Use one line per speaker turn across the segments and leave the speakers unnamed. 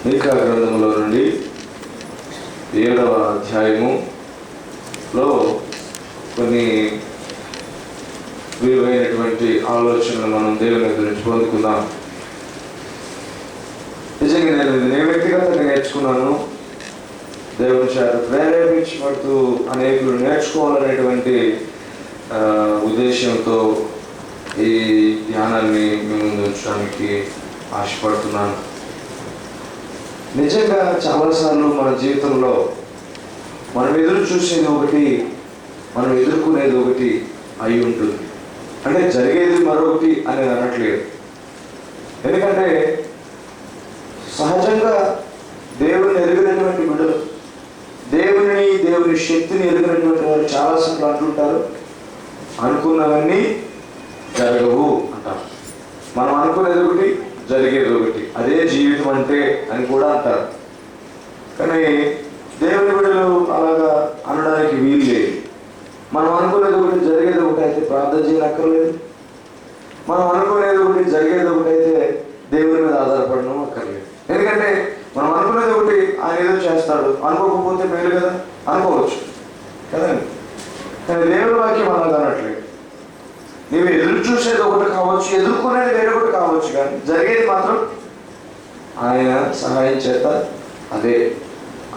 మీకా గ్రంథంలో నుండి 7వ అధ్యాయములో కొన్ని విలువైనటువంటి ఆలోచనలు మనం దేవుని గురించి పొందుకుందాం. నిజంగా నేను వ్యక్తిగతంగా నేర్చుకున్నాను. దేవుని చేత ప్రేరేపించబడుతూ అనేకులు నేర్చుకోవాలనేటువంటి ఉద్దేశంతో ఈ ధ్యానాన్ని మీ ముందు ఉంచడానికి ఆశపడుతున్నాను. నిజంగా చాలాసార్లు మన జీవితంలో మనం ఎదురు చూసేది ఒకటి, మనం ఎదుర్కొనేది ఒకటి అయి ఉంటుంది. అంటే జరిగేది మరొకటి అనేది అనట్లేదు. ఎందుకంటే సహజంగా దేవుని ఎరిగినటువంటి బిడ్డలు, దేవుని శక్తిని ఎరిగినటువంటి వారు చాలాసార్లు అంటుంటారు, అనుకున్నవన్నీ జరగవు అంటారు. మనం అనుకునేది ఒకటి, జరిగేది ఒకటి, అదే జీవితం అంటే అని కూడా అంటారు. కానీ దేవుని బిడ్డలు అలాగా అనడానికి వీలు లేదు. మనం అనుకునేది ఒకటి, జరిగేది ఒకటి అయితే ప్రార్థన చేయనక్కర్లేదు. మనం అనుకునేది ఒకటి, జరిగేది ఒకటి అయితే దేవుని మీద ఆధారపడడం అక్కర్లేదు. ఎందుకంటే మనం అనుకునేది ఒకటి, ఆయన ఏదో చేస్తాడు, అనుకోకపోతే మేలు కదా అనుకోవచ్చు కదండి. కానీ దేవుని వాక్యం అలాగా అనట్లేదు. నీవు ఎదురు చూసేది ఒకటి కావచ్చు, ఎదుర్కొనేది వేరొకటి కావచ్చు, కానీ జరిగేది మాత్రం ఆయన సహాయం చేత అదే.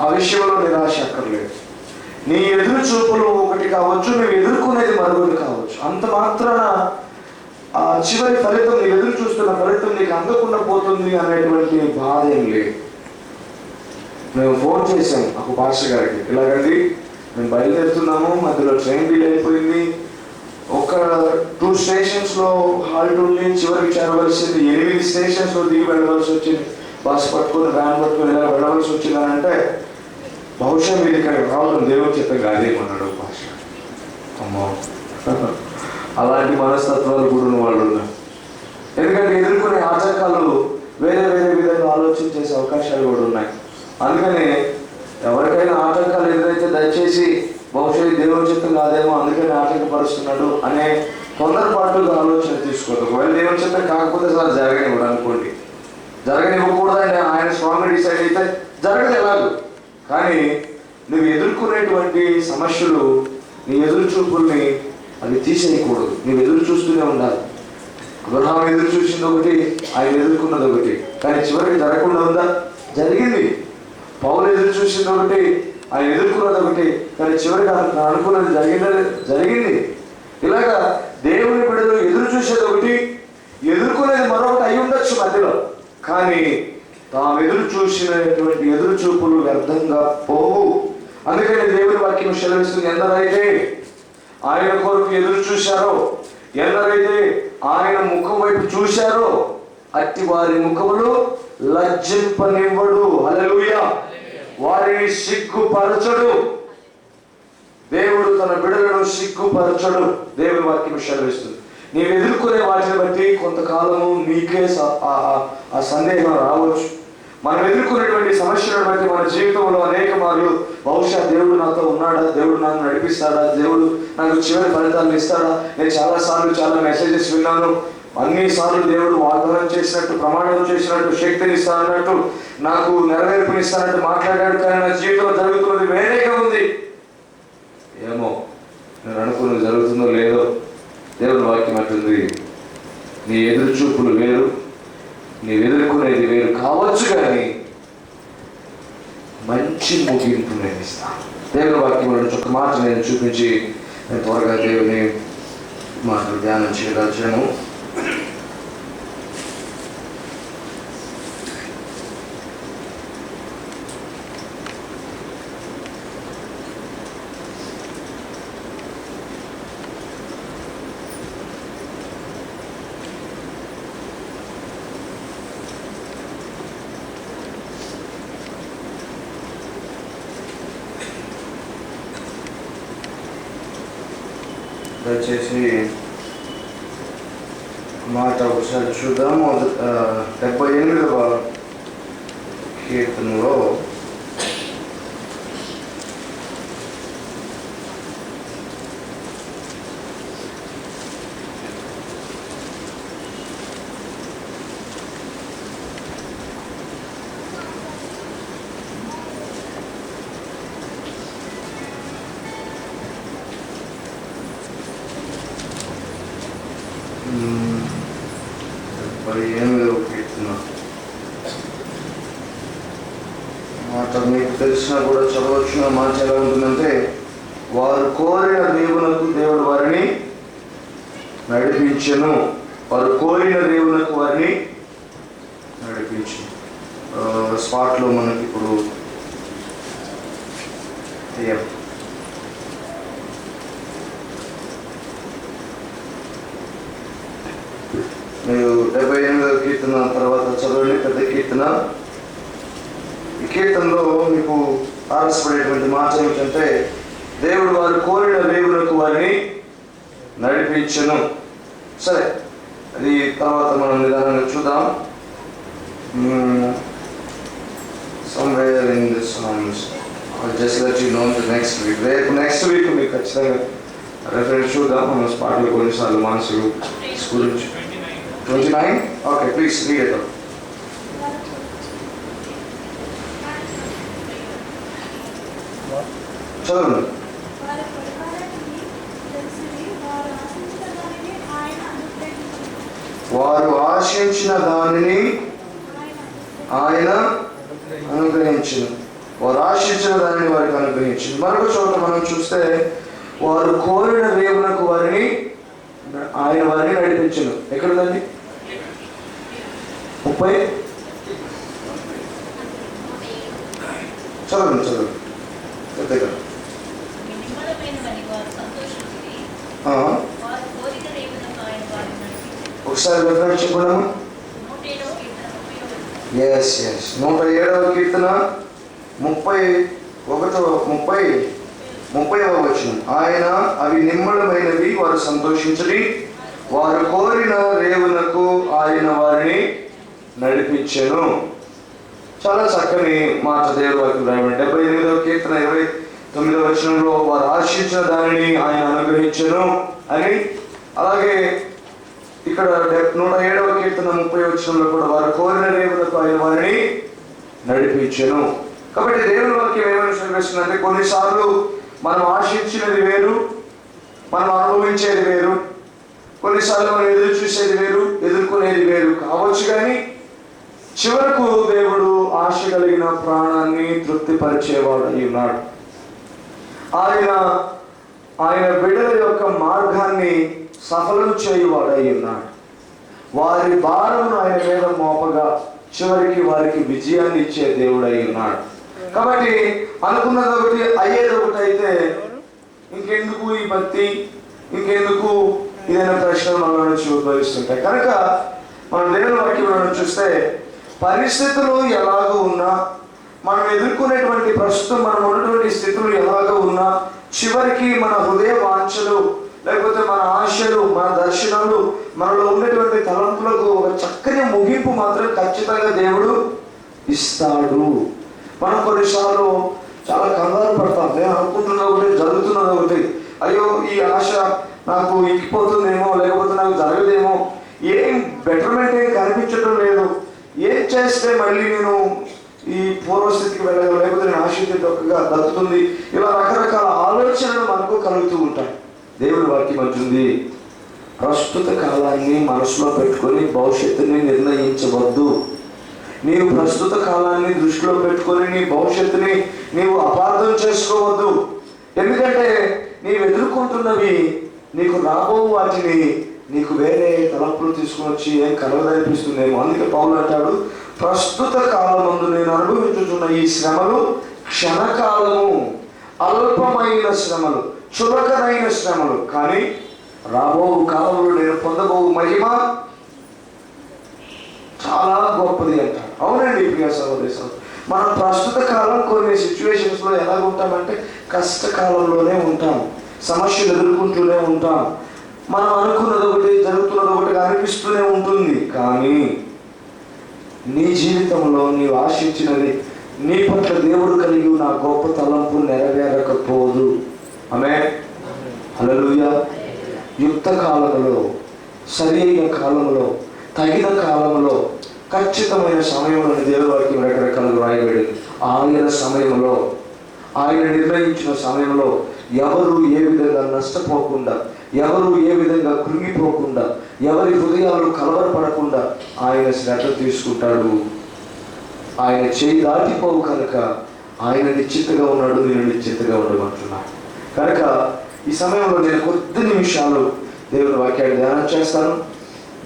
ఆ విషయంలో నిరాశ అక్కర్లేదు. నీ ఎదురు చూపులు ఒకటి కావచ్చు, నువ్వు ఎదుర్కొనేది మరొకటి కావచ్చు. అంత మాత్రాన ఆ చివరి ఫలితం, నీవు ఎదురు చూస్తున్న ఫలితం నీకు అందకుండా పోతుంది అనేటువంటి బాధ ఏం లేదు. మేము ఫోన్ చేసాం ఒక పాస్టర్ గారికి, ఇలాగండి మేము బయలుదేరుతున్నాము, మధ్యలో ట్రైన్ డీల్ అయిపోయింది, ఒక 2 స్టేషన్స్లో హాల్ట్ ఉండి చివరికి చేరవలసింది, 8 స్టేషన్స్లో దిగి వెళ్ళవలసి వచ్చింది, బస్సు పట్టుకొని వ్యాన్ పట్టుకొని ఇలా వెళ్ళవలసి వచ్చిందని అంటే, బహుశా మీరు ఇక్కడ రావడం దేవుడు చెప్పే కాదేమన్నాడు భాష. అమ్మో, అలాంటి మనస్తత్వాలు కూడా ఉన్న వాళ్ళు ఉన్నారు. ఎందుకంటే ఎదుర్కొనే ఆటంకాలు వేరే విధంగా ఆలోచించేసే అవకాశాలు కూడా ఉన్నాయి. అందుకని ఎవరికైనా ఆటంకాలు ఎదురైతే దయచేసి బహుశా దేవుని చిత్తం కాదేమో అందుకని ఆటంకపరుస్తున్నాడు అనే తొందరపాటుగా ఆలోచన తీసుకోవద్దు. ఒకవేళ దేవుని చిత్తం కాకపోతే సార్ జరగనివ్వడు అనుకోండి, జరగనివ్వకూడదండి ఆయన స్ట్రాంగ్గా డిసైడ్ అయితే జరగదు ఎలాగో. కానీ నువ్వు ఎదుర్కొనేటువంటి సమస్యలు, నీ ఎదురు చూపుల్ని అవి తీసేయకూడదు. నువ్వు ఎదురు చూస్తూనే ఉండాలి. అబ్రహాం ఎదురు చూసింది ఒకటి, ఆయన ఎదుర్కొన్నది ఒకటి, కానీ చివరికి జరగకుండా ఉందా? జరిగింది. పౌలు ఎదురు చూసింది ఒకటి, ఆయన ఎదుర్కొన్నది ఒకటి, కానీ చివరికి అనుకున్నది జరిగింది. ఇలాగా దేవుని బిడ్డలు ఎదురు చూసేది ఒకటి, ఎదుర్కొనేది మరొకటి అయి ఉండొచ్చు మధ్యలో, కానీ తాము ఎదురు చూసినటువంటి ఎదురు చూపులు వ్యర్థంగా పోవు. అందుకని దేవుని వాక్యం సెలవిస్తుంది, ఎందరైతే ఆయన కొరకు ఎదురు చూశారో, ఎందరైతే ఆయన ముఖం వైపు చూశారో అట్టి వారి ముఖములు లజ్జింపనివ్వడు. హల్లెలూయా. వారిని సిగ్గుపరచడు. దేవుడు తన బిడ్డలను సిగ్గుపరచడు. దేవుని వాక్యం సెలవిస్తుంది. నీవు ఎదుర్కొనే వాటిని బట్టి కొంతకాలము నీకే ఆ సందేహం రావచ్చు. మనం ఎదుర్కొనేటువంటి సమస్యలను బట్టి మన జీవితంలో అనేక మార్లు బహుశా దేవుడు నాతో ఉన్నాడా, దేవుడు నన్ను నడిపిస్తాడా, దేవుడు నాకు చివరి ఫలితాలను ఇస్తాడా, నేను చాలా మెసేజెస్ విన్నాను, అన్నిసార్లు దేవుడు వాగ్దానం చేసినట్టు, ప్రమాణం చేసినట్టు, శక్తిని ఇస్తానన్నట్టు, నాకు నెరవేర్పునిస్తానట్టు మాట్లాడాడు, కానీ నా జీవితంలో జరుగుతున్నది వేరేగా ఉంది. ఏమో నేను అనుకున్నది జరుగుతుందో లేదో. దేవుని వాక్యం అంటుంది, నీ ఎదురు చూపులు వేరు, నీవు ఎదుర్కొనేది వేరు కావచ్చు, కానీ మంచి ముగింపు నేను ఇస్తాను. దేవుని వాక్యం ఒక మాట నేను చూపించి నేను త్వరగా దేవుని మాటలు ధ్యానం చేయదలిచాను. దయచేసి మాట ఒకసారి చూద్దాం. 78వ కీర్తనలో తెలిసినా కూడా చదవచ్చు. మాట ఎలా ఉంటుందంటే, వారు కోరిన దేవునకు దేవుడు వారిని నడిపించెను. వారు కోరిన దేవునకు వారిని నడిపించు. స్పాట్లో మనకి ఇప్పుడు మీరు 78వ కీర్తన తర్వాత చదవండి, పెద్ద కీర్తన. ఈ కీర్తనలో మీకు ఆలస్యపడేటువంటి మాట ఏమిటంటే, దేవుడు వారు కోరిన దేవునకు వారిని నడిపించను. సరే, అది తర్వాత మనం నిదానంగా చూద్దాం. Somewhere in the songs, I'll just let you know the next week. Next week మీకు ఖచ్చితంగా రెఫరెన్స్ చూద్దాం. మనం స్పాట్లో కొన్నిసార్లు మనసు school 29. Okay, please read it. చదవండి. వారు ఆశించిన దానిని ఆయన అనుగ్రహించును. వారు ఆశించిన దానిని వారికి అనుగ్రహించును. మరొక చోట మనం చూస్తే, వారు కోరిన దేవునకు వారిని ఆయన వారిని నడిపించును. ఎక్కడుందండి? 30. చదవండి పెద్దగా. ఒకసారి రెఫరెన్స్ చెప్పడము. 107వ కీర్తన 30వ వచనం. ఆయన అవి నిమ్మళమైనవి, వారు సంతోషించని, వారు కోరిన రేవునకు ఆయన వారిని నడిపించెను. చాలా చక్కని మాట దేవుడు వాక్యం రాయబడింది. 78వ కీర్తన 29వ వచనంలో వారు ఆశించిన దానిని ఆయన అనుగ్రహించెను అని. అలాగే ఇక్కడ 107వ కీర్తన 30వ వచనంలో కూడా వారు కోరిన రేవులకు ఆయన వారిని నడిపించెను. కాబట్టి దేవుని వాక్యం ఏమని సెలవిస్తుందంటే, కొన్నిసార్లు మనం ఆశించినది వేరు, మనం అనుభవించేది వేరు. కొన్నిసార్లు మనం ఎదురు చూసేది వేరు, ఎదుర్కొనేది వేరు కావచ్చు. కానీ చివరకు దేవుడు ఆశ కలిగిన ప్రాణాన్ని తృప్తిపరిచేవాడు అయి ఉన్నాడు. ఆయన బిడ్డల యొక్క మార్గాన్ని సఫలం చేయువాడై ఉన్నాడు. వారి భారమును ఆయన మీద మోపగా చివరికి వారికి విజయాన్ని ఇచ్చే దేవుడై ఉన్నాడు. కాబట్టి అనుకున్నది ఒకటి, అయ్యేది ఒకటి అయితే ఇంకెందుకు ఈ భక్తి, ఇంకెందుకు ఇదైనా ప్రశ్నలు మన నుంచి ఉద్భవిస్తుంటాయి. కనుక మనం దేవుని వాక్యంలో చూస్తే, పరిస్థితులు ఎలాగో ఉన్నా, మనం ఎదుర్కొనేటువంటి ప్రస్తుతం మనం ఉన్నటువంటి స్థితులు ఎలాగో ఉన్నా, చివరికి మన హృదయ వాంఛలు, లేకపోతే మన ఆశలు, మన దర్శనాలు, మనలో ఉన్నటువంటి తలంపులకు ఒక చక్కని ముగింపు మాత్రం ఖచ్చితంగా దేవుడు ఇస్తాడు. మనం కొన్నిసార్లు చాలా కంగారు పడతాం. నేను అనుకుంటున్నది ఒకటి, జరుగుతున్నది ఒకటి. అయ్యో, ఈ ఆశ నాకు ఇంకిపోతుందేమో, లేకపోతే నాకు జరగదేమో, ఏం బెటర్మెంట్ ఏం కనిపించడం లేదు, ఏం చేస్తే మళ్ళీ నేను ఈ పూర్వస్థితికి వెళ్ళగలను, లేకపోతే నేను ఆశించే దక్కుతుంది. ఇలా రకరకాల ఆలోచనలు మనకు కలుగుతూ ఉంటాయి. దేవుని వాక్యం అంటుంది, ప్రస్తుత కాలాన్ని మనసులో పెట్టుకొని భవిష్యత్తుని నిర్ణయించవద్దు. నీవు ప్రస్తుత కాలాన్ని దృష్టిలో పెట్టుకొని నీ భవిష్యత్తుని నీవు అపార్థం చేసుకోవద్దు. ఎందుకంటే నీవు ఎదుర్కొంటున్నవి, నీకు రాబో వాటిని నీకు వేరే తలంపులు తీసుకుని వచ్చి ఏం కలవదనిపిస్తుందేమో. అందుకే పౌలు అంటాడు, ప్రస్తుత కాలమందు నేను అనుభవించుతున్న ఈ శ్రమలు క్షణకాలము, అల్పమైన శ్రమలు, చులకనైన శ్రమలు, కానీ రాబో కాలంలో నేను పొందబో మహిమ చాలా గొప్పది అంటాడు. అవునండి ప్రియ సహోదరి, మనం ప్రస్తుత కాలం కొన్ని సిచ్యువేషన్స్లో ఎలా ఉంటామంటే కష్టకాలంలోనే ఉంటాం, సమస్యలు ఎదుర్కొంటూనే ఉంటాం. మనం అనుకున్నది ఒకటి, జరుగుతున్నది ఒకటి అనిపిస్తూనే ఉంటుంది. కానీ నీ జీవితంలో నీవు ఆశించినది, నీ పట్ల దేవుడు కలిగి నా గొప్ప తలంపు నెరవేరకపోదు. ఆమేన్, హల్లెలూయా. యుక్త కాలంలో, సరి అయిన కాలంలో, తగిన కాలంలో, ఖచ్చితమైన సమయంలో దేవుని వాక్యం రకరకాలుగా రాయబడింది. ఆయన సమయంలో, ఆయన నిర్ణయించిన సమయంలో ఎవరు ఏ విధంగా నష్టపోకుండా, ఎవరు ఏ విధంగా కృంగిపోకుండా, ఎవరి హృదయాలు కలవరపడకుండా ఆయన శ్రద్ధ తీసుకుంటాడు. ఆయన చేయి దాటిపోవు కనుక ఆయన నిశ్చితగా ఉన్నాడు, నేను నిశ్చితగా ఉండమంటున్నాను. కనుక ఈ సమయంలో నేను కొద్ది నిమిషాలు దేవుని వాక్యాన్ని ధ్యానం చేస్తాను.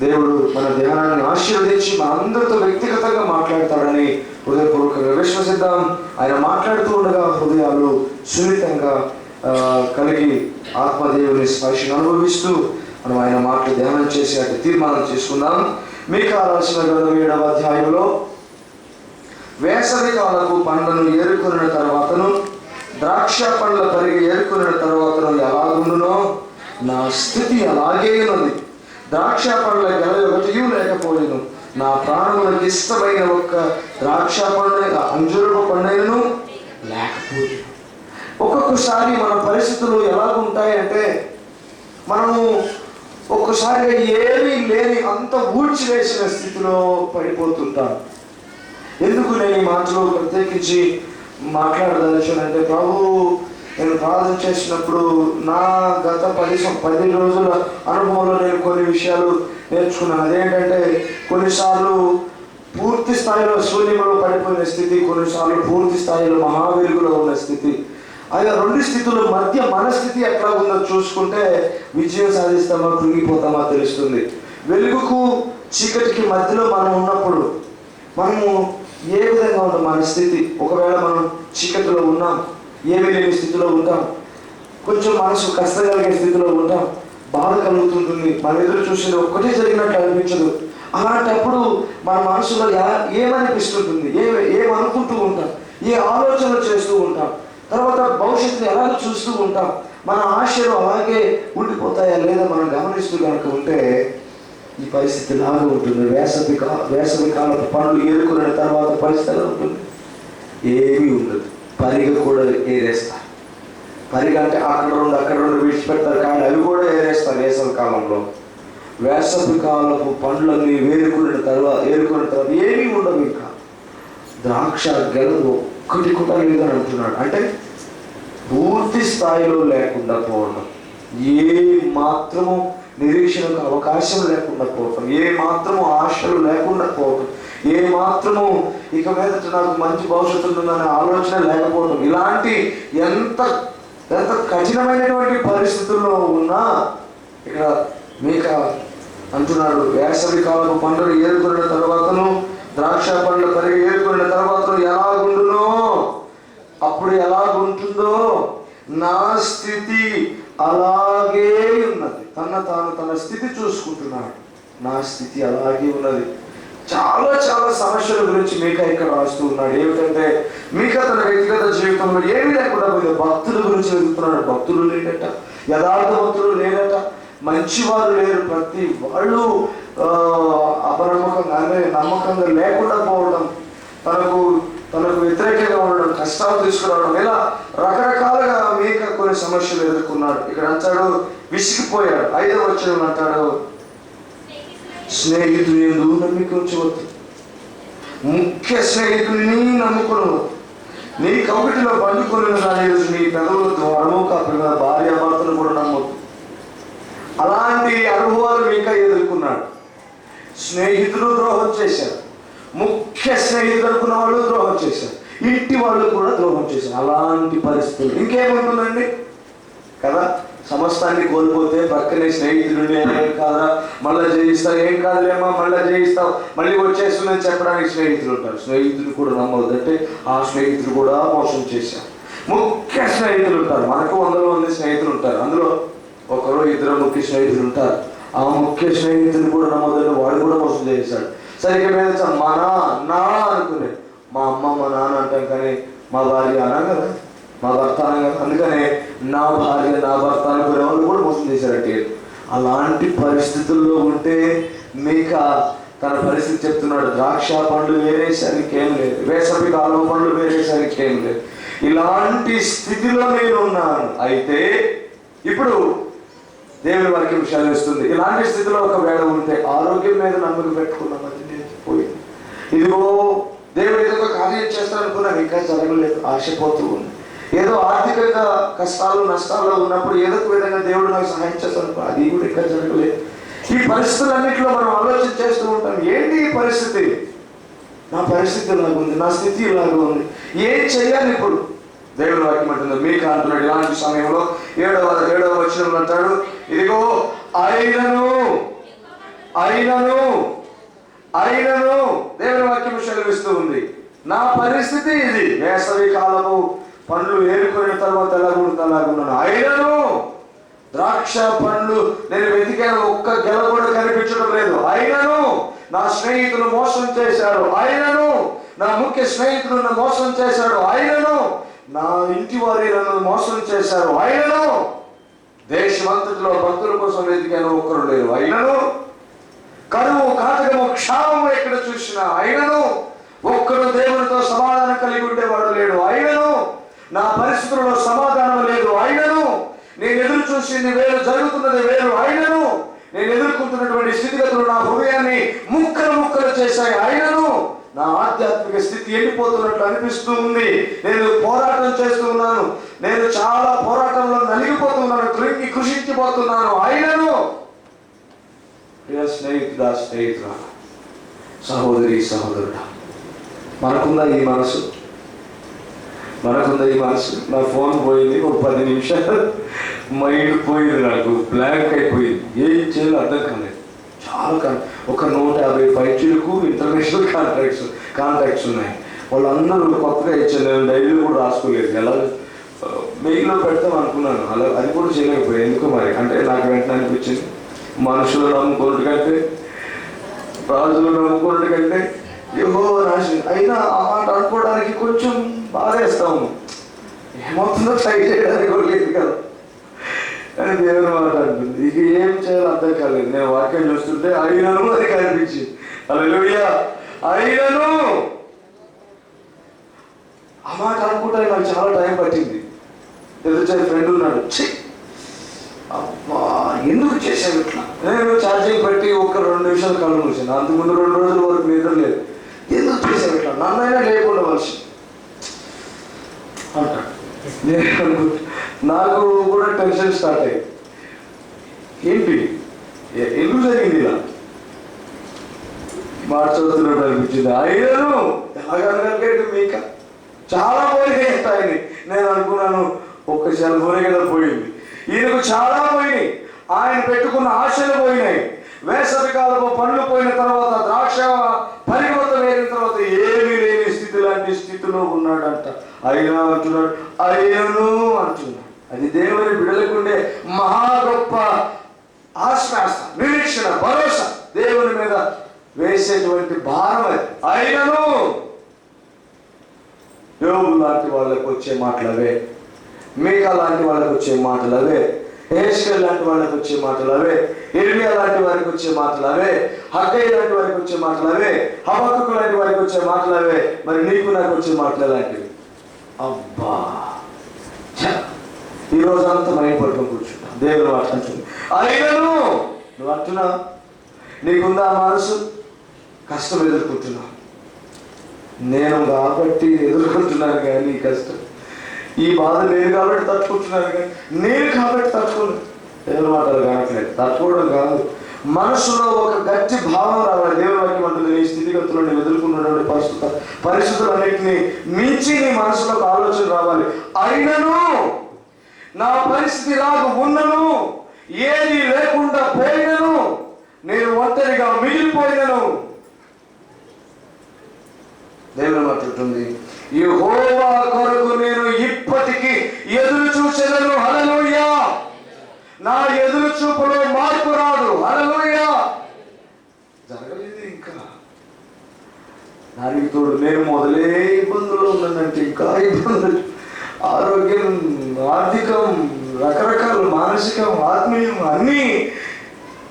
దేవుడు మన ధ్యానాన్ని ఆశీర్వదించి మన అందరితో వ్యక్తిగతంగా మాట్లాడతాడని హృదయపూర్వకంగా విశ్వసిద్దాం. ఆయన మాట్లాడుతూ ఉండగా హృదయాలు సున్నితంగా కలిగి ఆత్మదేవుని స్పర్శను అనుభవిస్తూ మనం ఆయన మాటలు ధ్యానం చేసి అటు తీర్మానం చేసుకుందాం. మీకా రాసిన గ్రంథం 7వ అధ్యాయంలో వేసవి కాలపు పండ్లను ఏరుకున్న తర్వాతను ద్రాక్ష పండ్ల పరిగి ఏరుకున్న తర్వాతను ఎలాగుండునో నా స్థితి అలాగే ఉన్నది. ద్రాక్ష పండ్ల గెల ఒకటియూ లేకపోలేను, నా ప్రాణములకు ఇష్టమైన ఒక్క ద్రాక్ష పండు అంజూరపు పండును లేకపోలేదు. ఒక్కొక్కసారి మన పరిస్థితులు ఎలాగుంటాయంటే మనము ఒక్కసారిగా ఏమీ లేని అంత ఊడ్చివేసిన స్థితిలో పడిపోతుంటాం. ఎందుకు నేను ఈ మాటలు ప్రత్యేకించి మాట్లాడదలిచానంటే, ప్రభు నేను ప్రార్థన చేసినప్పుడు నా గత 10 రోజుల అనుభవంలో నేను కొన్ని విషయాలు నేర్చుకున్నాను. అదేంటంటే, కొన్నిసార్లు పూర్తి స్థాయిలో శూన్యంలో పడిపోయిన స్థితి, కొన్నిసార్లు పూర్తి స్థాయిలో మహావెలుగులో ఉన్న స్థితి. అలా 2 స్థితుల మధ్య మన స్థితి ఎట్లా ఉందో చూసుకుంటే విజయం సాధిస్తామా కృంగిపోతామా తెలుస్తుంది. వెలుగుకు చీకటికి మధ్యలో మనం ఉన్నప్పుడు మనము ఏ విధంగా ఉంటాం మన స్థితి? ఒకవేళ మనం చీకటిలో ఉన్నాం, ఏమీ లేని స్థితిలో ఉంటాం, కొంచెం మనసు కష్టగలిగే స్థితిలో ఉంటాం, బాధ కలుగుతుంటుంది, మన ఎదురు చూసేది ఒక్కటే జరిగినట్టు అనిపించదు. అలాంటప్పుడు మన మనసులో ఏమనిపిస్తుంటుంది, ఏమనుకుంటూ ఉంటాం, ఏ ఆలోచనలు చేస్తూ ఉంటాం, తర్వాత భవిష్యత్తుని ఎలాగ చూస్తూ ఉంటాం, మన ఆశలు అలాగే ఉండిపోతాయా లేదా మనం గమనిస్తూ కనుక ఉంటే ఈ పరిస్థితి లాగా ఉంటుంది. వేసవి కాలపు పండ్లు ఏరుకున్న తర్వాత పరిస్థితి ఎలా ఉంటుంది? ఏమీ ఉండదు. పరిగ కూడా ఏరేస్తారు. పరిగ అంటే అక్కడ రెండు విడిచిపెడతారు, కానీ అవి కూడా ఏరేస్తారు వేసవి కాలంలో. వేసవి కాలపు పండ్లన్నీ ఏరుకున్న తర్వాత ఏమీ ఉండవు. ఇంకా ద్రాక్ష గెలలు ఒక్కటి కూడా లేదని అంటున్నాడు. అంటే పూర్తి స్థాయిలో లేకుండా పోవడం, ఏ మాత్రము నిరీక్షణకు అవకాశం లేకుండా పోవటం, ఏ మాత్రము ఆశలు లేకుండా పోవటం, ఏ మాత్రము ఇక మీద నాకు మంచి భవిష్యత్తు ఉంటుందనే ఆలోచన లేకపోవడం, ఇలాంటి ఎంత కఠినమైనటువంటి పరిస్థితుల్లో ఉన్నా ఇక్కడ మీకా అంటున్నాడు, వేసవి కాలపు పంటలు ఏరుకున్న తర్వాతను ద్రాక్ష పండ్ల పరిగి ఏరుకున్న తర్వాత ఎలాగుండునో, అప్పుడు ఎలాగుంటుందో నా స్థితి అలాగే ఉన్నది. తన స్థితి చూసుకుంటున్నాడు. నా స్థితి అలాగే ఉన్నది. చాలా సమస్యల గురించి మీకా ఇక్కడ రాస్తూ ఉన్నాడు. ఏమిటంటే మీకా తన వ్యక్తిగత జీవితంలో ఏమీ లేకుండా పోయింది. భక్తుల గురించి వెతుకుతున్నాడు. భక్తులు లేదట, యథార్థ భక్తులు లేదట, మంచివారు లేరు. ప్రతి వాళ్ళు నమ్మకంగా లేకుండా పోవడం, తనకు వ్యతిరేకంగా ఉండడం, కష్టాలు తీసుకురావడం, ఇలా రకరకాలుగా మీకా కొన్ని సమస్యలు ఎదుర్కొన్నాడు. ఇక్కడ అంటాడు విసిగిపోయాడు. 5వ వచనం అంటాడు, స్నేహితుని యందు నమ్మిక ఉంచవద్దు, ముఖ్య స్నేహితుని నమ్ముకొనవద్దు, నీ కౌగిటిలో పండుకొని నీ పెదవుల ద్వారము కాకుండా భార్యాభర్తను కూడా నమ్మొద్దు. అలాంటి అనుభవాలు మీకా ఎదుర్కొన్నాడు. స్నేహితులు ద్రోహం చేశారు, ముఖ్య స్నేహితులు అనుకున్న వాళ్ళు ద్రోహం చేశారు, ఇంటి వాళ్ళు కూడా ద్రోహం చేశారు. అలాంటి పరిస్థితులు ఇంకేముంటుందండి కదా? సమస్తాన్ని కోల్పోతే పక్కనే స్నేహితులు ఏం కాదా, మళ్ళీ జయిస్తావు, ఏం కాదులేమా మళ్ళీ జయిస్తావు, మళ్ళీ వచ్చేస్తుందని చెప్పడానికి స్నేహితులు ఉంటారు. స్నేహితులు కూడా నమ్మవద్దంటే ఆ స్నేహితులు కూడా మోసం చేశారు. ముఖ్య స్నేహితులు ఉంటారు. మనకు 100 మంది స్నేహితులు ఉంటారు. అందులో 1-2 ముఖ్య స్నేహితులు ఉంటారు. ఆ ముఖ్య స్నేహితులు కూడా నమ్మొద్దంటే వాడు కూడా మోసం చేశాడు. సరిగ్గా మీద మా నా అనుకునే మా అమ్మ మా నాన్న అంటాం, కానీ మా భార్య అనా కదా, మా భర్త అనా కదా. అందుకనే నా భార్య నా భర్త అనుకునే వాళ్ళు కూడా మోసం చేశారంటే. అలాంటి పరిస్థితుల్లో ఉంటే మీకా తన పరిస్థితి చెప్తున్నాడు. ద్రాక్ష పండ్లు వేరేసరికి ఏం లేదు, వేసవి కాలం పండ్లు వేరేసరికి ఏం లేదు. ఇలాంటి స్థితిలో నేను ఉన్నాను. అయితే ఇప్పుడు దేవుని వాక్యం విషయాలు. ఇలాంటి స్థితిలో ఒకవేళ ఉంటే ఆరోగ్యం మీద నమ్మకం పెట్టుకున్నామని పోయింది. ఇదిగో దేవుడు ఏదో ఒక కార్యం చేస్తారనుకున్నాను, ఇంకా జరగలేదు, ఆశపోతూ ఉంది. ఏదో ఆర్థికంగా కష్టాలు నష్టాల్లో ఉన్నప్పుడు ఏదో ఒక విధంగా దేవుడు నాకు సహాయం చేస్తాను, అది కూడా ఇంకా జరగలేదు. ఈ పరిస్థితులన్నింటిలో మనం ఆలోచన చేస్తూ ఉంటాం, ఏంటి ఈ పరిస్థితి? నా పరిస్థితి ఇలాగుంది, నా స్థితి ఇలాగ ఉంది, ఏం చెయ్యాలి ఇప్పుడు? దేవుని వాక్యం అంటుంది, మీకు అంటున్నాడు ఇలాంటి సమయంలో 7వ వచనంలో అంటాడు, ఇదిగో అయినను దేవుని వాక్యం సెలవిస్తూ ఉంది, నా పరిస్థితి ఇది. వేసవి కాలము పండ్లు ఏరుకునే తర్వాత ఎలాగున్నాను, అయినను ద్రాక్ష పండ్లు నేను వెతికాను, ఒక్క గెల కూడా కనిపించడం లేదు. అయినను నా స్నేహితులు మోసం చేశారు, అయినను నా ముఖ్య స్నేహితులు నన్ను మోసం చేశాడు, అయినను నా ఇంటి వారి నన్ను మోసం చేశారు, అయినను దేశమంతటిలో భక్తుల కోసం వెతికాను, ఒక్కరు లేరు. అయినను కరువు కాటకము క్షామము ఎక్కడ చూసినా, అయినను ఒక్కడు దేవునితో సమాధానం కలిగి ఉండేవాడు లేడు. అయినను నా పరిస్థితుల్లో సమాధానం లేదు. అయినను నేను ఎదురు చూసింది వేరు, జరుగుతున్నది వేరు. అయినను నేను ఎదుర్కొంటున్నటువంటి స్థితిగతులు నా హృదయాన్ని ముక్కలు చేశాయి. అయినను నా ఆధ్యాత్మిక స్థితి ఎండిపోతున్నట్లు అనిపిస్తూ ఉంది. నేను పోరాటం చేస్తూ ఉన్నాను, నేను చాలా పోరాటంలో నలిగిపోతున్నాను, కృషించిపోతున్నాను. అయినను స్నేహితుడా, సహోదరి, సహోదరుడా, మనకుందా ఈ మనసు? నా ఫోన్ పోయింది, ఒక 10 నిమిషాలు మైండ్ పోయింది, నాకు బ్లాంక్ అయిపోయింది, ఏం చేయాలో అర్థం కాలేదు. చాలా ఒక 150 పైచీలకు ఇంటర్నేషనల్ కాంటాక్ట్స్ ఉన్నాయి. వాళ్ళందరూ కొత్తగా ఇచ్చారు, నేను డైరీలో కూడా రాసుకోలేదు. ఎలా మెయిల్లో పెడతాం అనుకున్నాను, అలా అది కూడా చేయలేకపోయాను. ఎందుకో మరి, అంటే నాకు వెంటనే అనిపించింది, మనుషులు నమ్ముకున్నట్టు కంటే రాజులు నమ్ముకున్నట్టు కంటే యెహోవా రాసి అయినా ఆ మాట అనుకోవడానికి కొంచెం బాధేస్తాము. ఏమవుతుందో ట్రై చేయడానికి కూడా లేదు కదా అని దేవుని మాట అంటుంది. ఇక ఏం చేయాలో అర్థం కాలేదు. నేను వాక్యం చూస్తుంటే అయినను అది కనిపించింది. హల్లెలూయా, అయినను ఆ మాట అనుకుంటే నాకు చాలా టైం పట్టింది. ఎదుర్చే ఫ్రెండ్ ఉన్నాడు, అబ్బా ఎందుకు చేసావు ఇట్లా. నేను ఛార్జింగ్ పెట్టి ఒక 2 నిమిషాలు కళ్ళు మూసాను. అంతకుముందు 2 రోజుల వరకు నిద్ర లేదు. ఎందుకు చేసావు ఇట్లా, నన్నైనా లేకుండా మనిషి అంటాడు. నేను నాకు కూడా టెన్షన్ స్టార్ట్ అయ్యి, ఏంటి ఎందుకు జరిగింది ఇలా మార్చవుతున్నట్టు అనిపించింది. అయినను ఎలాగనగలిగాడు మీక చాలా పోయినాయి. నేను అనుకున్నాను ఒక్క సెల్ ఫోనే కదా పోయింది, ఈయనకు చాలా పోయినాయి. ఆయన పెట్టుకున్న ఆశలు పోయినాయి. వేసవి కాలపు పండ్లు పోయిన తర్వాత, ద్రాక్ష పరిగొత్త వేరిన తర్వాత ఏమీ లేని స్థితి లాంటి స్థితిలో ఉన్నాడంట. అయినా అంటున్నాడు, అయినను అంటున్నాడు. అది దేవుని బిడ్డలకుండే మహా గొప్ప ఆశ్వాస, నిరీక్షణ, భరోసా, దేవుని మీద వేసేటువంటి భారం అది. అయినను యోబు లాంటి వాళ్ళకు వచ్చే మాటలు అవే, మీకా లాంటి వాళ్ళకి వచ్చే మాటలు అవే, హెజ్కేల్ లాంటి వాళ్ళకి వచ్చే మాటలు అవే, ఇర్మియా లాంటి వారికి వచ్చే మాటలు అవే, హగ్గయి లాంటి వారికి వచ్చే మాటలు అవే, హబక్కూకు లాంటి వారికి వచ్చే మాటలు అవే. మరి నీకు నాకు వచ్చే మాటలు ఎలాంటివి? అబ్బా, ఈరోజు అంతా మైండ్ పడుకొని కూర్చుంటా. దేవుడు మాట అంటుంది, అయినను నువ్వు అంటున్నా, నీకుందా మనసు? కష్టం ఎదుర్కొంటున్నా, నేను కాబట్టి ఎదుర్కొంటున్నాను కానీ నీ కష్టం, ఈ బాధ నేను కాబట్టి తట్టుకుంటున్నాను కానీ నేను కాబట్టి తట్టుకోలేదు. దేవుని మాటలు కానట్లేదు, తట్టుకోవడం కాదు, మనసులో ఒక గట్టి భావం రావాలి. దేవుని వాక్యం అంటుంది, నీ స్థితిగతుల్లో నేను ఎదుర్కొన్నటువంటి పరిస్థితులన్నింటినీ మించి నీ మనసులో ఒక ఆలోచన రావాలి. అయినను నా పరిస్థితి లాగా ఉన్నను, ఏది లేకుండా పోయినను, నేను ఒంటరిగా మిగిలిపోయినను. దేవుని మాట్లాడుతుంది, యెహోవా కొరకు నేను ఇప్పటికీ ఎదురు చూసేదను. హల్లెలూయా, నా ఎదురు చూపులో మార్పు రాదు. హల్లెలూయా, జరగలేదు ఇంకా. దానికి తోడు నేను మొదలే ఇబ్బందులు ఉన్నానంటే ఇంకా ఇబ్బందులు, ఆరోగ్యం, ఆర్థికం, రకరకాల మానసికం, ఆత్మీయం అన్నీ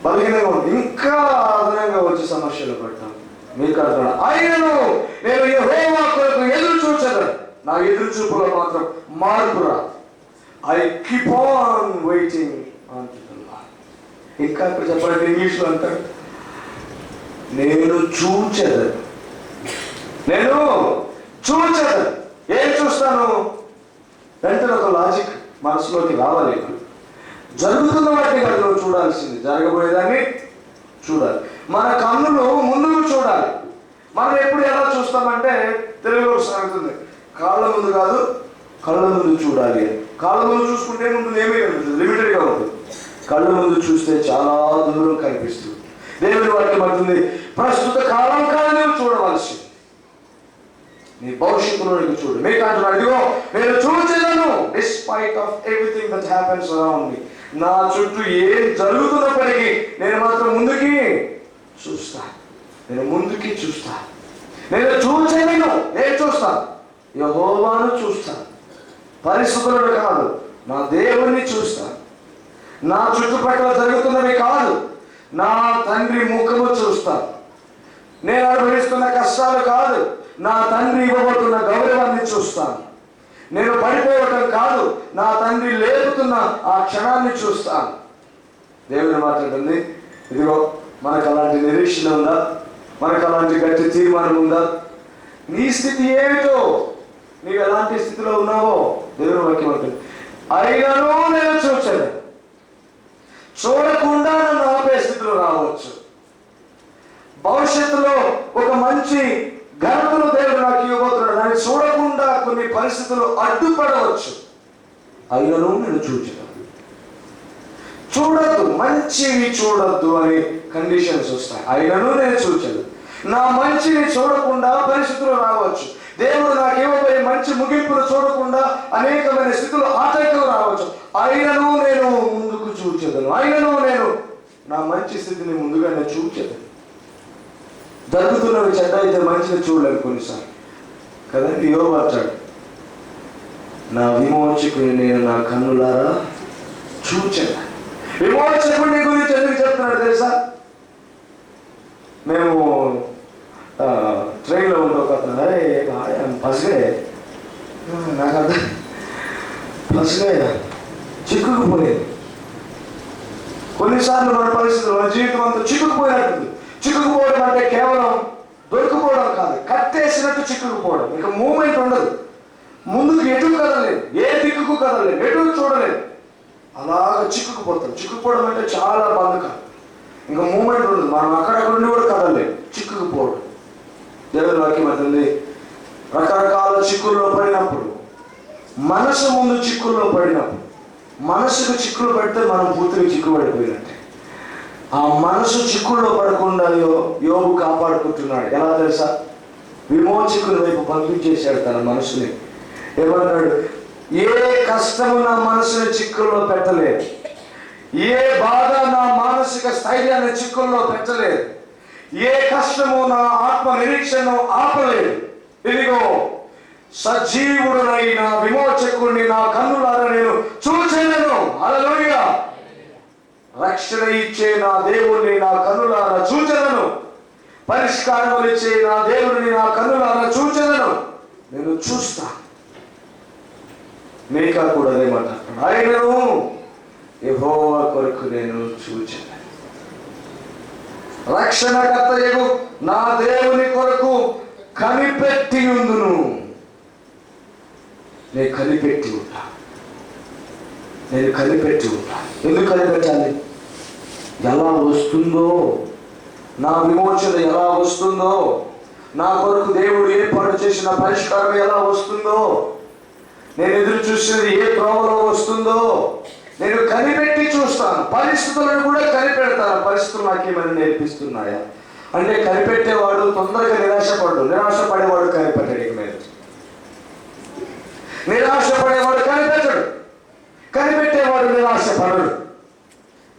బలహీనంగా ఉంది. ఇంకా అదనంగా వచ్చే సమస్యలు పడ్డాను. మీకు అర్థం, అయినను నేను యెహోవా కొరకు ఎదురు చూసేదను, నా ఎదురు చూపులో మాత్రం మార్పు రాదు. ఐ కీప్ ఆన్ వెయిటింగ్ అంటున్నా. ఇంకా అక్కడ చెప్పండి, ఇంగ్లీష్లో అంటాడు, నేను చూచేదను. నేను చూచేదను. ఏం చూస్తాను? వెంటనే ఒక లాజిక్ మనసులోకి రావాలి. జరుగుతున్న వాటిని కాదు నువ్వు చూడాల్సింది, జరగబోయేదాన్ని చూడాలి. మన కన్నులు ముందుకు చూడాలి. మనం ఎప్పుడు ఎలా చూస్తామంటే తెలుగులో సాగుతుంది, కాళ్ళ ముందు కాదు కళ్ళ ముందు చూడాలి అని. కాళ్ళ ముందు చూసుకుంటే ఉంటుంది, ఏమీ కనిపిస్తుంది, లిమిటెడ్గా ఉంటుంది. కళ్ళ ముందు చూస్తే చాలా దూరం కనిపిస్తుంది. దేవుని వాక్యం అంటుంది, ప్రస్తుత కాలం కాలం నువ్వు చూడవలసి, నీ భవిష్యత్తులోనికి చూడు. మీకు అంటున్నాడు, ఇదిగో నేను చూచెదను despite of everything that happens around me. నా చుట్టూ ఏం జరుగుతున్నప్పటికీ నేను మాత్రం ముందుకి చూస్తా, నేను ముందుకి చూస్తా. నేను చూచెదను, ఏం చూస్తాను? యెహోవాను చూస్తాను. పరిస్థితులను కాదు, నా దేవుణ్ణి చూస్తాను. నా చుట్టుపక్కల జరుగుతున్నవి కాదు, నా తండ్రి ముఖము చూస్తాను. నేను అనుభవిస్తున్న కష్టాలు కాదు, నా తండ్రి ఇవ్వబోతున్న గౌరవాన్ని చూస్తాను. నేను పడిపోవటం కాదు, నా తండ్రి లేపుతున్న ఆ క్షణాన్ని చూస్తాను. దేవుని మాట్లాడుతుంది, ఇదిగో మనకు అలాంటి నిరీక్షణ ఉందా? మనకు అలాంటి గట్టి తీర్మానం ఉందా? నీ స్థితి ఏమిటో, నీవు ఎలాంటి స్థితిలో ఉన్నావో దేవుని వాక్యం అంటుంది, అయినను నేను చూచను. చూడకుండా నన్ను ఆపే స్థితిలో రావచ్చు. భవిష్యత్తులో ఒక మంచి ఘనతను దేవుడు నాకు ఇవ్వబోతున్నాడు, దాన్ని చూడకుండా కొన్ని పరిస్థితులు అడ్డుపడవచ్చు. అయినను నేను చూచను. చూడద్దు, మంచివి చూడొద్దు అని కండిషన్స్ వస్తాయి. అయినను నేను చూచను. నా మంచిని చూడకుండా పరిస్థితులు రావచ్చు. దేవుడు నాకు ఇవ్వబోయే మంచి ముగింపును చూడకుండా అనేకమైన స్థితులు ఆటంకాలు రావచ్చు. అయినను నేను ముందుకు చూచెదను. అయినను నేను నా మంచి స్థితిని ముందుగానే చూచెదను. జరుగుతున్నవి చెడ్డ అయితే మంచిని చూడలేను కొన్నిసార్లు కదండి. యోబు అంటాడు, నా విమోచకుని నేను నా కన్నులారా చూచెను. విమోచకుని గురించి ఎందుకు చెప్తున్నాడు తెలుసా? మేము ట్రైన్లో ఉండే ఒక పసిగా నాకు అర్థం పసిగా చిక్కుకుపోలేదు. కొన్నిసార్లు మన పరిస్థితులు, మన జీవితం అంతా చిక్కుకుపోయినట్టుంది. చిక్కుకుపోవడం అంటే కేవలం దొరికిపోవడం కాదు, కట్టేసినట్టు చిక్కుకుపోవడం. ఇక మూమెంట్ ఉండదు, ముందుకు ఎటు కదలేదు, ఏ దిక్కుకు కదలేదు, ఎటు చూడలేదు, అలాగ చిక్కుకుపోతాం. చిక్కుకుపోవడం అంటే చాలా బంధకం. ఇంకా మూమెంట్ ఉండదు, మనం అక్కడక్కడ ఉండి కూడా కదలేదు, చిక్కుకుపోవడం. దేవుని వాక్యం అంటుంది, రకరకాల చిక్కుల్లో పడినప్పుడు, మనసు ముందు చిక్కుల్లో పడినప్పుడు, మనసుకు చిక్కులు పెడితే మనం పూర్తిగా చిక్కుపడిపోయినట్టే. ఆ మనసు చిక్కుల్లో పడకుండా యోబు కాపాడుకుంటున్నాడు. ఎలా తెలుసా? విమోచకుని వైపు పంపించేశాడు తన మనసుని. ఏమన్నాడు? ఏ కష్టము నా మనసుని చిక్కుల్లో పెట్టలేదు, ఏ బాధ నా మానసిక స్థైర్యాన్ని చిక్కుల్లో పెట్టలేదు, ఏ కష్టము నా ఆత్మ నిరీక్షను ఆపలేదు. ఇదిగో సజీవుడునైన విమోచకుడిని నా కన్నులారా నేను చూచెదను. హల్లెలూయా! రక్షణ ఇచ్చే నా దేవుణ్ణి నా కన్నులారా చూచెదను. పరిష్కారములు ఇచ్చే నా దేవుడిని నా కన్నులారా చూచెదను. నేను చూస్తా. మీకా కూడా అదేమంటాడు, ఆయనను యెహోవా కొరకు నేను చూచెదను. రక్షణకర్తయగు నా దేవుని కొరకు కనిపెట్టి ఉందును. నేను కనిపెట్టి ఉంటా, నేను కనిపెట్టి ఉంటా. ఎందుకు కనిపెట్టాలి? ఎలా వస్తుందో, నా విమోచన ఎలా వస్తుందో, నా కొరకు దేవుడు ఏర్పాటు చేసిన పరిష్కారం ఎలా వస్తుందో, నేను ఎదురు చూసేది ఏ త్రోవలో వస్తుందో నేను కనిపెట్టి చూస్తాను. పరిస్థితులను కూడా కనిపెడతాను. పరిస్థితులు నాకేమైనా నేర్పిస్తున్నాయా అంటే, కనిపెట్టేవాడు తొందరగా నిరాశపడు. నిరాశపడేవాడు కనిపెట్టడు. ఇక మీద నిరాశపడేవాడు కనిపెట్టడు, కనిపెట్టేవాడు నిరాశపడడు.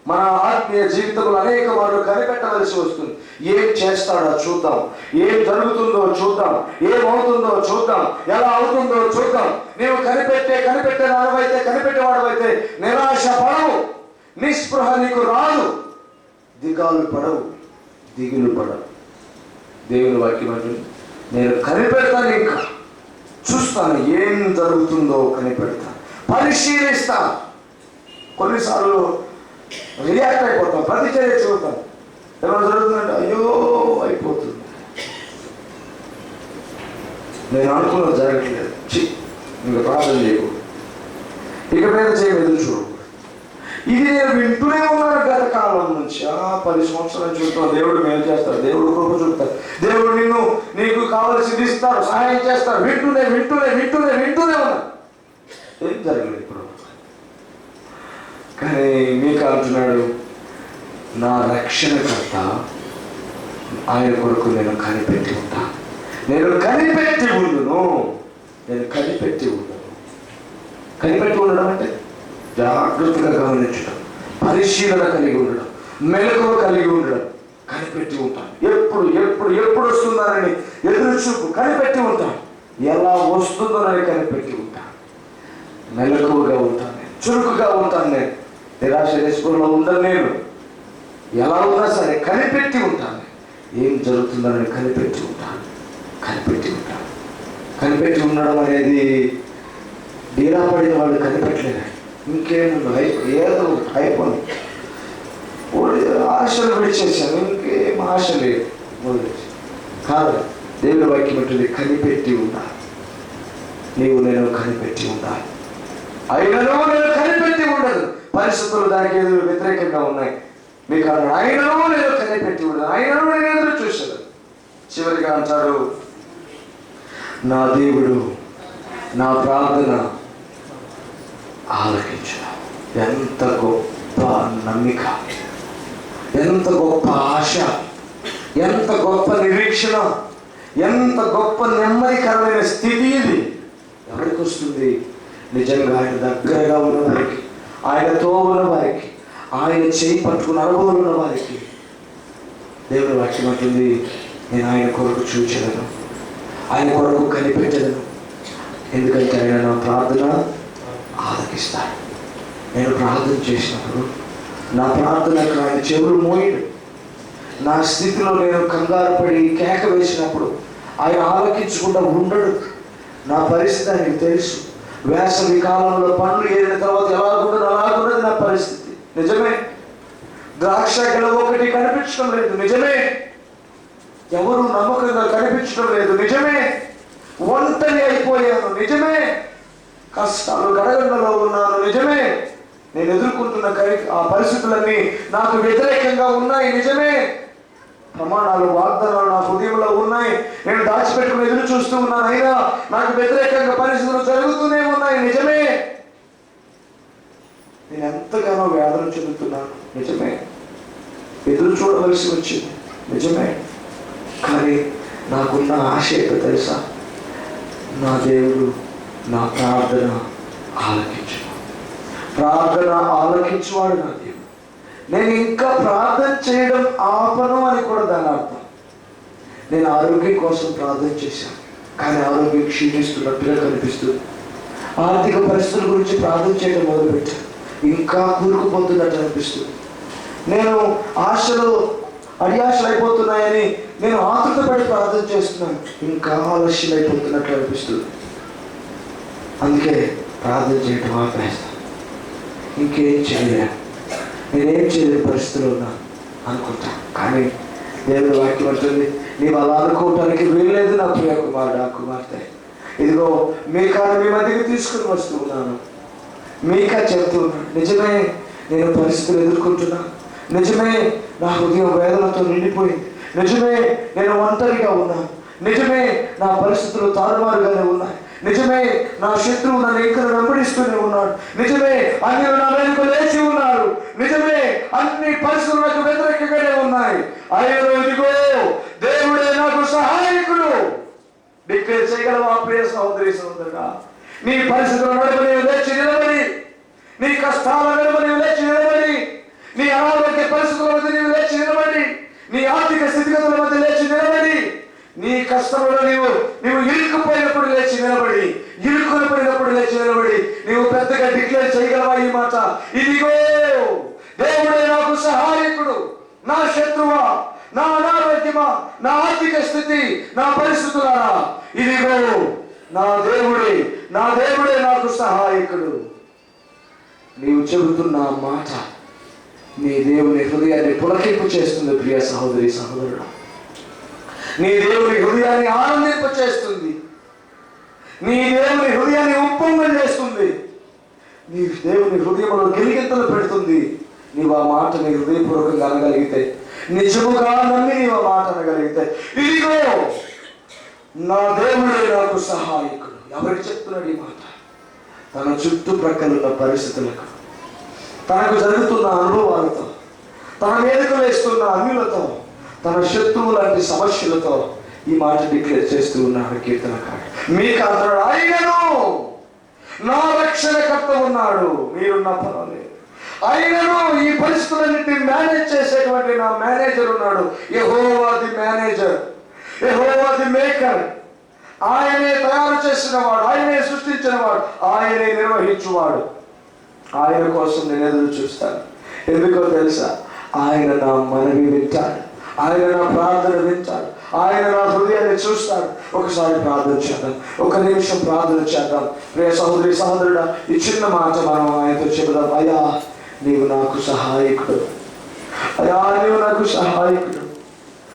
మన ఆత్మీయ జీవితంలో అనేక వారు కనిపెట్టవలసి వస్తుంది. ఏం చేస్తాడో చూద్దాం, ఏం జరుగుతుందో చూద్దాం, ఏమవుతుందో చూద్దాం, ఎలా అవుతుందో చూద్దాం. నీవు కనిపెట్టేవాడవైతే, కనిపెట్టేవాడవైతే నిరాశ పడవు, నిస్పృహ నీకు రాదు, దిగాలు పడవు, దిగులు పడవు. దేవుని వాక్యం అంటుంది, నేను కనిపెడతాను, ఇంకా చూస్తాను, ఏం జరుగుతుందో కనిపెడతాను, పరిశీలిస్తాను. కొన్నిసార్లు రియాక్ట్ అయిపోతాం, ప్రతిచర్య చూద్దాం. ఏమైనా జరుగుతుందంటే అయ్యో అయిపోతుంది, నేను అనుకున్నది జరగట్లేదు, ఇంకా ప్రార్థన చేయకూడదు, ఇక మీద చేయడం ఎదురు చూడకూడదు. ఇది నేను వింటూనే ఉన్నాను గత కాలం నుంచి. 10 సంవత్సరాలు చూస్తాను, దేవుడు మేలు చేస్తాడు, దేవుడు కృప చూపుతాడు, దేవుడు నీకు కావలసింది ఇస్తాడు, సహాయం చేస్తాడు. వింటూనే ఉన్నాను. ఏం జరగలేదు ఇప్పుడు. కానీ మీకు అంటున్నాడు, నా రక్షణకర్త ఆయన కొరకు నేను కనిపెట్టి ఉంటాను. నేను కనిపెట్టి ఉండడం అంటే జాగ్రత్తగా గమనించడం, పరిశీలన కలిగి ఉండడం, మెలకువ కలిగి ఉండడం. కనిపెట్టి ఉంటాను. ఎప్పుడు వస్తుందానని ఎదురు చూపు కనిపెట్టి ఉంటాను. ఎలా వస్తుందోనని కనిపెట్టి ఉంటాను. మెలకువగా ఉంటాను, చురుకుగా ఉంటాను. నేను నిరాశ నిస్పృహలో ఉండను. నేను ఎలా ఉన్నా సరే కనిపెట్టి ఉంటాను. ఏం జరుగుతుందని కనిపెట్టి ఉంటాను. కనిపెట్టి ఉండడం అనేది డీలా పడిన వాళ్ళు కనిపెట్టలేదు. ఇంకేముంది, ఏదో అయిపోయింది, ఆశలు విడిచేసాను, ఇంకేం ఆశ లేదు, వదిలేసి. కాదు, దేవుడి వాక్యం ఉంటుంది, కనిపెట్టి ఉండాలి. నేను కనిపెట్టి ఉండాలి. అయినను నేను కనిపెట్టి ఉండదు. పరిస్థితులు దానికి ఎదురు వ్యతిరేకంగా ఉన్నాయి. మీకు ఆయనను నేను కనిపెట్టి ఉండదు, ఆయనను నేను ఎదురు చూశాను. చివరిగా అంటాడు, నా దేవుడు నా ప్రార్థన ఆలకించు. ఎంత గొప్ప నమ్మిక, ఎంత గొప్ప ఆశ, ఎంత గొప్ప నిరీక్షణ, ఎంత గొప్ప నెమ్మదికరమైన స్థితి ఇది. ఎవరికి వస్తుంది? నిజంగా ఆయన దగ్గరగా ఉన్న వారికి, ఆయనతో ఉన్న వారికి, ఆయన చేయి పట్టుకున్న అనుభవం ఉన్న వారికి. దేవుని వాక్యం అంటుంది, నేను ఆయన కొరకు చూచెదను, ఆయన కొరకు కనిపెట్టెదను. ఎందుకంటే ఆయన నా ప్రార్థన ఆలకిస్తాడు. నేను ప్రార్థన చేసినప్పుడు నా ప్రార్థనకు ఆయన చెవులు మోయడు. నా స్థితిలో నేను కంగారు పడి కేక వేసినప్పుడు ఆయన ఆలకించకుండా ఉండడు. నా పరిస్థితి ఆయనకు తెలుసు. వేసవి కాలంలో పండ్లు ఏరిన తర్వాత అలాగున్నది నా పరిస్థితి. నిజమే. ద్రాక్ష గెలవ ఒకటి కనిపించడం లేదు. నిజమే. ఎవరు నమ్మకంగా కనిపించడం లేదు. నిజమే. ఒంటరి అయిపోయాను. నిజమే. కష్టాలు గడగండలో ఉన్నాను. నిజమే. నేను ఎదుర్కొంటున్న ఆ పరిస్థితులన్నీ నాకు వ్యతిరేకంగా ఉన్నాయి. నిజమే. ప్రమాణాలు, వాగ్దానాలు నా హృదయంలో ఉన్నాయి. నేను దాచిపెట్టుకుని ఎదురు చూస్తూ ఉన్నాను. అయినా నాకు వ్యతిరేకంగా పరిస్థితులు జరుగుతూనే ఉన్నాయి. నిజమే. నేను ఎంతగానో వేదన చెందుతున్నాను. నిజమే. ఎదురు చూడవలసి వచ్చింది. నిజమే. కానీ నాకున్న ఆశ ఏంటో తెలుసా? నా దేవుడు నా ప్రార్థన ఆలకించువాడు నా దేవుడు. నేను ఇంకా ప్రార్థన చేయడం ఆపను అని కూడా దాని అర్థం. నేను ఆరోగ్యం కోసం ప్రార్థన చేశాను, కానీ ఆరోగ్యం క్షీణిస్తున్నట్టుగా కనిపిస్తుంది. ఆర్థిక పరిస్థితుల గురించి ప్రార్థన చేయడం మొదలుపెట్టాను, ఇంకా కూరుకుపోతున్నట్టు అనిపిస్తుంది. నేను అడియాశలు అయిపోతున్నాయని నేను ఆతృతపడి ప్రార్థన చేస్తున్నాను, ఇంకా ఆలస్యం అయిపోతున్నట్టు అనిపిస్తుంది. అందుకే ప్రార్థన చేయడం ఆపేస్తాను. ఇంకేం చేయలేను, నేనేం చేయలేని పరిస్థితిలో ఉన్నాను అనుకుంటాను. కానీ దేవుడి వాక్యం అంటుంది, నీవు అలా అనుకోవటానికి వీల్లేదు నా ప్రియ కుమారుడు, కుమార్తె. ఇదిగో మీకాను మీ మధ్యకి తీసుకుని వస్తూ ఉన్నాను. మీకా చెప్తూ ఉన్నాను, నిజమే నేను పరిస్థితులు ఎదుర్కొంటున్నాను. నిజమే నా హృదయం వేదనతో నిండిపోయింది. నిజమే నేను ఒంటరిగా ఉన్నాను. నిజమే నా పరిస్థితులు తారుమారుగానే ఉన్నాయి. నిజమే నా శత్రువు నన్ను ఇంకా వెంబడిస్తూనే ఉన్నాడు. నిజమే అన్యులు నా వెనుక లేచి ఉన్నారు. నిజమే అన్ని పరిస్థితులు నాకు వ్యతిరేకంగానే ఉన్నాయి. అయ్యో ఇదిగో దేవుడే నాకు సహాయకుడు. డిక్లేర్ చేయగలవా ప్రియ సహోదరి సహోదరుడా? నీ పరిస్థితుల నడుమ నీవు లేచి నిలబడి, నీ కష్టాల నడుమ నీవు లేచి నిలబడి, నీ అనారోగ్య పరిస్థితుల మధ్య నీవు లేచి నిలబడి, నీ ఆర్థిక స్థితిగతుల మధ్య లేచి నిలబడి, నీ కష్టంలో నీవు ఇరుక్కుపోయినప్పుడు లేచి నిలబడి, ఇరుక్కుని పోయినప్పుడు లేచి నిలబడి నీవు పెద్దగా డిక్లేర్ చేయగలవా ఈ మాట? ఇదిగో దేవుడే నాకు సహాయకుడు. నా శత్రువా, నా అనారోగ్యమా, నా ఆర్థిక స్థితి, నా పరిస్థితులారా, ఇదిగో నా దేవుడే నాకు సహాయకుడు. నీవు చెబుతున్న మాట నీ దేవుని హృదయాన్ని పులకింపు చేస్తుంది. ప్రియ సహోదరి సహోదరుడు, నీ దేవుని హృదయాన్ని ఆనందింప చేస్తుంది. నీ దేవుని హృదయాన్ని ఉప్పొంగ చేస్తుంది. నీ దేవుని హృదయంలో గిలిగింతలు పెడుతుంది. నీవు ఆ మాటని హృదయపూర్వకంగా అనగలిగితే, నిజముగా నమ్మి నీవు ఆ మాట అనగలిగితే, ఇదిగో నా దేవుడే నాకు సహాయకుడు. ఎవరికి చెప్తున్నాడు ఈ మాట? తన చుట్టుప్రక్కల ఉన్న పరిస్థితులకు, తనకు జరుగుతున్న అనుభవాలతో, తన మీదకు వేస్తున్న అన్యులతో, తన శత్రువు లాంటి సమస్యలతో ఈ మాట డిక్లేర్ చేస్తూ ఉన్నాడు కీర్తనకారుడు. మీకు అంటున్నాడు, ఆయనను నా రక్షణకర్త ఉన్నాడు, మీరున్న పర్వాలేదు. ఆయనను ఈ పరిస్థితులన్నింటినీ మేనేజ్ చేసేటువంటి నా మేనేజర్ ఉన్నాడు. Jehovah the manager, Jehovah the maker. ఆయనే తయారు చేసిన వాడు, ఆయనే సృష్టించిన వాడు, ఆయనే నిర్వహించువాడు. ఆయన కోసం నేను ఎదురు చూస్తాను. ఎందుకో తెలుసా? ఆయన నా మనవి వింటాడు, ఆయన నా ప్రార్థన వింటాడు, ఆయన నా హృదయాన్ని చూస్తాడు. ఒకసారి ప్రార్థన చేద్దాం, ఒక నిమిషం ప్రార్థన చేద్దాం. ప్రియ సహోదరి సహోదరుడా, ఈ చిన్న మాట మనం ఆయనతో చెబుదాం. అయ్యా నీవు నాకు సహాయకుడు, అయ్యా నీవు నాకు సహాయకుడు.